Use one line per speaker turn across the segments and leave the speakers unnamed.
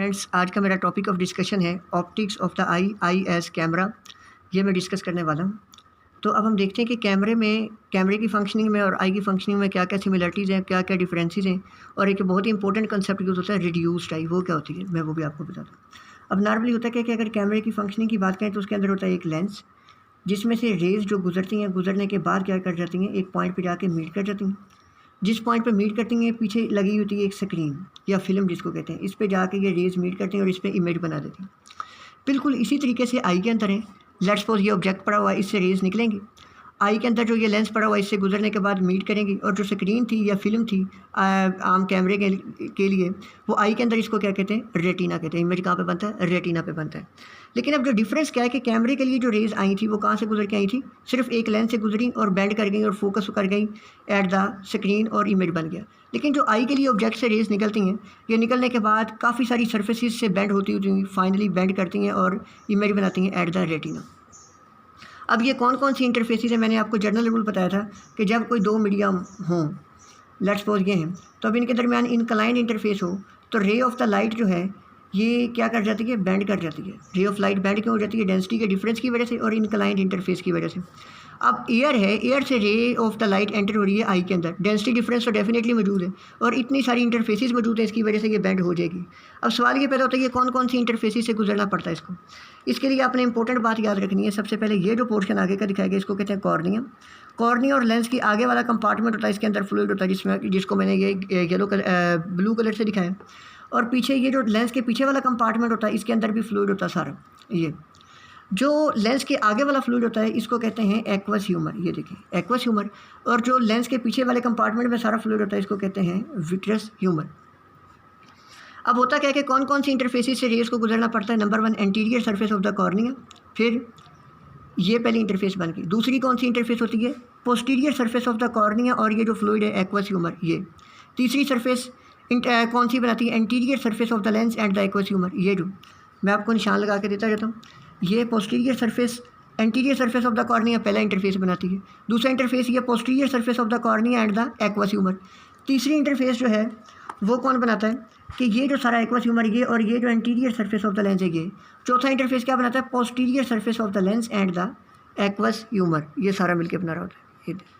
Friends, आज का मेरा टॉपिक ऑफ डिस्कशन है optics of the eye as camera. ये मैं डिस्कस करने वाला हूँ। तो अब हम देखते हैं कि कैमरे की फंक्शनिंग में और आई की फंक्शनिंग में क्या क्या सिमिलरिटीज़ हैं, क्या क्या डिफरेंसेस हैं, और एक बहुत ही इंपॉर्टेंट कंसेप्ट यूज़ होता है रिड्यूस्ड आई। वो क्या होती है मैं वो भी आपको बताता हूँ। अब नॉर्मली होता है कि अगर कैमरे की फंक्शनिंग की बात करें तो उसके अंदर होता है एक लेंस, जिसमें से रेज़ जो गुजरती हैं, गुजरने के बाद क्या कर जाती हैं, एक पॉइंट पर जाके मीट कर जाती हैं। जिस पॉइंट पे मीट करती हैं पीछे लगी होती है एक स्क्रीन या फिल्म जिसको कहते हैं, इस पे जाके ये रेज़ मीट करती हैं और इस पे इमेज बना देती हैं। बिल्कुल इसी तरीके से आई के अंदर है। लेट्स सपोज ये ऑब्जेक्ट पड़ा हुआ है, इससे रेज़ निकलेंगी। आई के अंदर जो ये लेंस पड़ा हुआ है, इससे गुजरने के बाद मीट करेंगी, और जो स्क्रीन थी या फिल्म थी आम कैमरे के लिए, वो आई के अंदर इसको क्या कहते हैं, रेटिना कहते हैं। इमेज कहाँ पे बनता है, रेटिना पे बनता है। लेकिन अब जो डिफरेंस क्या है कि कैमरे के लिए जो रेज़ आई थी वो कहाँ से गुजर के आई थी, सिर्फ एक लेंस से गुजरी और बेंड कर गई और फोकस कर गई एट द स्क्रीन और इमेज बन गया। लेकिन जो आई के लिए ऑब्जेक्ट से रेज़ निकलती हैं, ये निकलने के बाद काफ़ी सारी सर्फेसिस से बेंड होती हुई फाइनली बेंड करती हैं और इमेज बनाती हैं एट द रेटिना। अब ये कौन कौन सी इंटरफेसेस है, मैंने आपको जनरल रूल बताया था कि जब कोई दो मीडियम हों, लेट्स सपोज ये हैं, तो अब इनके दरमियान इनक्लाइंड इंटरफेस हो, तो रे ऑफ द लाइट जो है ये क्या कर जाती है, बेंड कर जाती है। रे ऑफ लाइट बेंड क्यों हो जाती है, डेंसिटी के डिफरेंस की वजह से और इनक्लाइंड इंटरफेस की वजह से। अब एयर है, एयर से ray of the light enter हो रही है आई के अंदर, डेंसिटी डिफरेंस तो डेफिनेटली मौजूद है और इतनी सारी इंटरफेसेस मौजूद है, इसकी वजह से ये बेंड हो जाएगी। अब सवाल ये पैदा होता है कि कौन कौन सी इंटरफेसेस से गुजरना पड़ता है इसको। इसके लिए आपने इंपॉर्टेंट बात याद रखनी है। सबसे पहले ये जो पोर्शन आगे का दिखाया गया इसको कहते हैं कॉर्निया। कॉर्निया और लेंस की आगे वाला कंपार्टमेंट होता है, इसके अंदर फ्लूइड होता है जिसको मैंने ये येलो कलर ब्लू कलर से दिखाया। और पीछे ये जो लेंस के पीछे वाला कंपार्टमेंट होता है, इसके अंदर भी फ्लूइड होता है सारा। ये जो लेंस के आगे वाला फ्लूइड होता है इसको कहते हैं एक्वस ह्यूमर। ये देखिए एक्वस ह्यूमर। और जो लेंस के पीछे वाले कंपार्टमेंट में सारा फ्लूइड होता है इसको कहते हैं विट्रस ह्यूमर। अब होता क्या है कि कौन कौन सी इंटरफेसेस से रेज़ को गुजरना पड़ता है। Number 1 anterior surface of the cornea, फिर ये पहली इंटरफेस बन गई। दूसरी कौन सी इंटरफेस होती है, posterior surface of the cornea और ये जो फ्लूइड है एक्वस ह्यूमर। ये तीसरी सरफेस कौन सी बनाती है, anterior surface of the lens and the aqueous humour. ये जो मैं आपको निशान लगा के देता रहता हूँ, ये posterior surface anterior surface of the cornea पहला इंटरफेस बनाती है। दूसरा इंटरफेस ये posterior surface of the cornea and the aqueous humour. तीसरी इंटरफेस जो है वो कौन बनाता है कि ये जो सारा एक्वस ह्यूमर ये और ये जो anterior surface of the lens है ये। चौथा इंटरफेस क्या बनाता है, posterior surface of the lens and the aqueous humour. ये सारा मिलकर बना रहा होता है।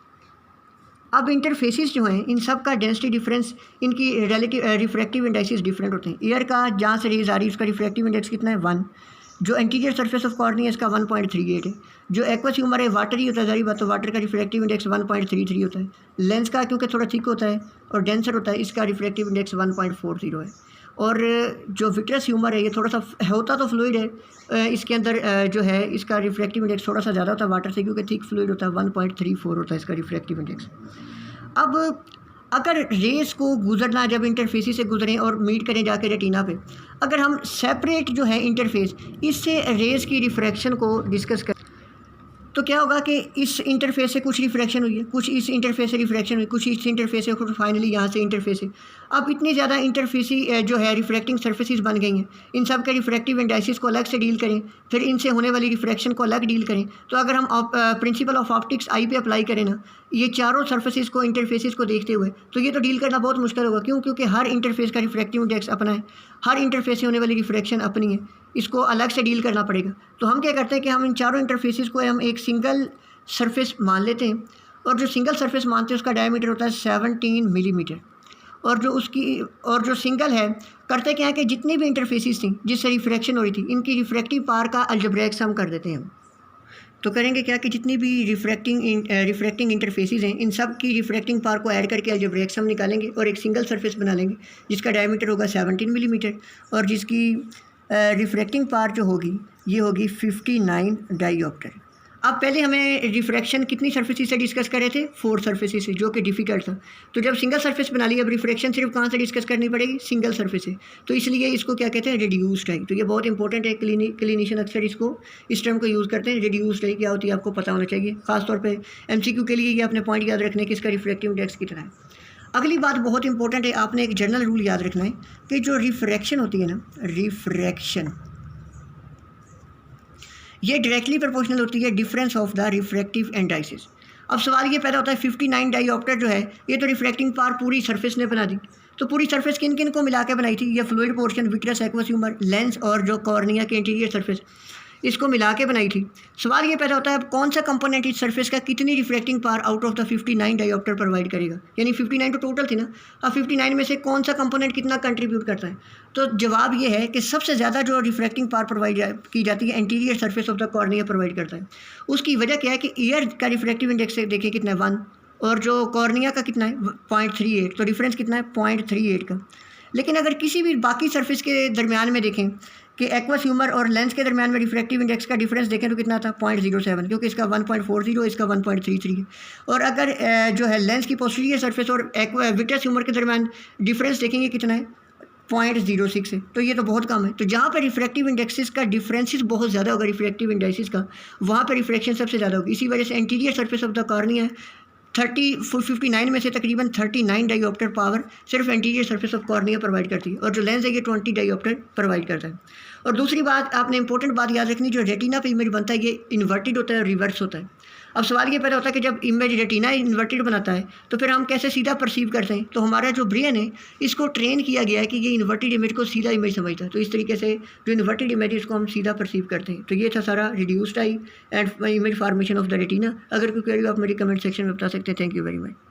अब इंटरफेसेस जो हैं इन सब का डेंसिटी डिफरेंस, इनकी रिलेटिव रिफ्रैक्टिव इंडेक्सेस डिफरेंट होते हैं। एयर का जहाँ से रेज आ रही है उसका रिफ्रैक्टिव इंडेक्स कितना है, 1। जो एंटीरियर सरफेस ऑफ कॉर्निया इसका 1.38 है। जो एक्वस ह्यूमर है वाटर ही होता है, सारी बात, तो वाटर का रिफ्रैक्टिव इंडेक्स 1.33 होता है। लेंस का क्योंकि थोड़ा थिक होता है और डेंसर होता है, इसका रिफ्रैक्टिव इंडेक्स 1.40 है। और जो विट्रस ह्यूमर है ये थोड़ा सा होता तो फ्लूइड है, इसके अंदर जो है इसका रिफ्रैक्टिव इंडेक्स थोड़ा सा ज़्यादा होता है वाटर से, क्योंकि थिक फ्लूइड होता है, 1.34 होता है इसका रिफ्रैक्टिव इंडेक्स। अब अगर रेस को गुजरना, जब इंटरफेस से गुजरें और मीट करें जाके रेटिना पे, अगर हम सेपरेट जो है इंटरफेस इससे रेस की रिफ्रैक्शन को डिस्कस करें तो क्या होगा कि इस इंटरफेस से कुछ रिफ्रैक्शन हुई है, कुछ इस इंटरफेस से रिफ्रैक्शन हुई, कुछ इस इंटरफेस से, कुछ फाइनली यहाँ से इंटरफेस है। अब इतनी ज़्यादा इंटरफेसी जो है रिफ्रैक्टिंग सर्फेसिस बन गई हैं, इन सब के रिफ्रैक्टिव इंडाइसिस को अलग से डील करें, फिर इनसे होने वाली रिफ्रैक्शन को अलग डील करें। तो अगर हम प्रिंसिपल ऑफ ऑप्टिक्स आई पे अप्लाई करें ना, ये चारों सर्फेसिस को, इंटरफेसिस को देखते हुए, तो ये तो डील करना बहुत मुश्किल होगा। क्यों, क्योंकि हर इंटरफेस का रिफ्रैक्टिव इंडेक्स अपना है, हर इंटरफेस से होने वाली रिफ्रैक्शन अपनी है, इसको अलग से डील करना पड़ेगा। तो हम क्या करते हैं कि हम इन चारों इंटरफेसिस को हम एक सिंगल सरफेस मान लेते हैं, और जो सिंगल सरफेस मानते हैं उसका डायमीटर होता है 17 मिलीमीटर। और जो सिंगल है, करते क्या है कि जितनी भी इंटरफेसिस थी जिससे रिफ्रैक्शन हो रही थी, इनकी रिफ्रैक्टिव पावर का अलजेब्रिक सम कर देते हैं हम। तो करेंगे क्या कि जितनी भी रिफ्रैक्टिंग इंटरफेसिस हैं इन सब की रिफ्रैक्टिंग पावर को ऐड करके अलजेब्रिक सम निकालेंगे और एक सिंगल सरफेस बना लेंगे जिसका डायमीटर होगा 17 मिलीमीटर और जिसकी रिफ्रैक्टिंग पावर जो होगी ये होगी 59 डायोप्टर। अब पहले हमें रिफ्रैक्शन कितनी सर्फेसिस से डिस्कस कर रहे थे, 4 सर्फेसिस से, जो कि डिफ़िकल्ट था। तो जब सिंगल सरफेस बना ली, अब रिफ्रैक्शन सिर्फ कहाँ से डिस्कस करनी पड़ेगी, सिंगल सरफेस से। तो इसलिए इसको क्या कहते हैं, रिड्यूस्ड आई। तो ये बहुत इंपॉर्टेंट है, क्लिनिशियन अक्सर इस टर्म को यूज़ करते हैं। रिड्यूस्ड आई क्या होती है आपको पता होना चाहिए, खासतौर पर MCQ के लिए ये अपने पॉइंट याद रखने कि इसका रिफ्रैक्टिव इंडेक्स कितना है। अगली बात बहुत इंपॉर्टेंट है, आपने एक जनरल रूल याद रखना है कि जो रिफ्रैक्शन होती है ना, रिफ्रैक्शन ये डायरेक्टली प्रोपोर्शनल होती है difference of the refractive indices. अब सवाल ये पैदा होता है 59 डायोप्टर जो है ये तो रिफ्रैक्टिंग पावर पूरी सरफेस ने बना दी, तो पूरी सरफेस किन किन को मिला के बनाई थी? ये fluid portion, vitreous, aqueous humour, lens और जो कॉर्निया के इंटीरियर सरफेस, इसको मिला के बनाई थी। सवाल ये पैदा होता है अब कौन सा कंपोनेंट इस सरफेस का कितनी reflecting power out of the 59 dioptre provide करेगा, यानी 59 तो टोटल थी ना, अब 59 में से कौन सा कंपोनेंट कितना कंट्रीब्यूट करता है? तो जवाब ये है कि सबसे ज़्यादा जो रिफ्लेक्टिंग पावर प्रोवाइड की जाती है anterior surface of the cornea provide करता है। उसकी वजह क्या है कि ईयर का रिफ्लेक्टिव इंडेक्स देखिए कितना है 1, और जो कॉर्निया का कितना है 0.38, तो डिफरेंस कितना है 0.38 का। लेकिन अगर किसी भी बाकी सरफेस के दरमियान में देखें कि एक्वस ह्यूमर और लेंस के दरमियान में रिफ्लेक्टिव इंडेक्स का डिफरेंस देखें तो कितना था 0.07, क्योंकि इसका 1.40 इसका 1.33 है। और अगर जो है लेंस की पोस्टीरियर सरफेस और विट्रस ह्यूमर के दरमियान डिफरेंस देखेंगे कितना है 0.06 है, तो ये तो बहुत कम है। तो जहाँ पर रिफ्रैक्टिव इंडेक्सेस का डिफरेंसेस बहुत ज़्यादा होगा रिफ्रैक्टिव इंडेक्सेस का, वहाँ पर रिफ्लेक्शन सबसे ज़्यादा होगी। इसी वजह से anterior surface of the cornea 59 में से तकरीबन 39 डायोप्टर पावर सिर्फ anterior surface of cornea provide करती है, और जो लेंस है ये 20 डायोप्टर प्रोवाइड करता है। और दूसरी बात आपने इंपॉर्टेंट बात याद रखनी, जो रेटिना पे इमेज बनता है ये इन्वर्टेड होता है और रिवर्स होता है। अब सवाल ये पैदा होता है कि जब इमेज रेटिना इन्वर्टेड बनाता है तो फिर हम कैसे सीधा परसीव करते हैं? तो हमारा जो ब्रेन है इसको ट्रेन किया गया है कि ये इन्वर्टेड इमेज को सीधा इमेज समझता है, तो इस तरीके से जो इन्वर्टेड इमेज है इसको हम सीधा परसीव करते हैं। तो ये था सारा reduced I and image formation of the retina. अगर कोई क्वेरी आप मेरी कमेंट सेक्शन में बता सकते हैं। Thank you very much.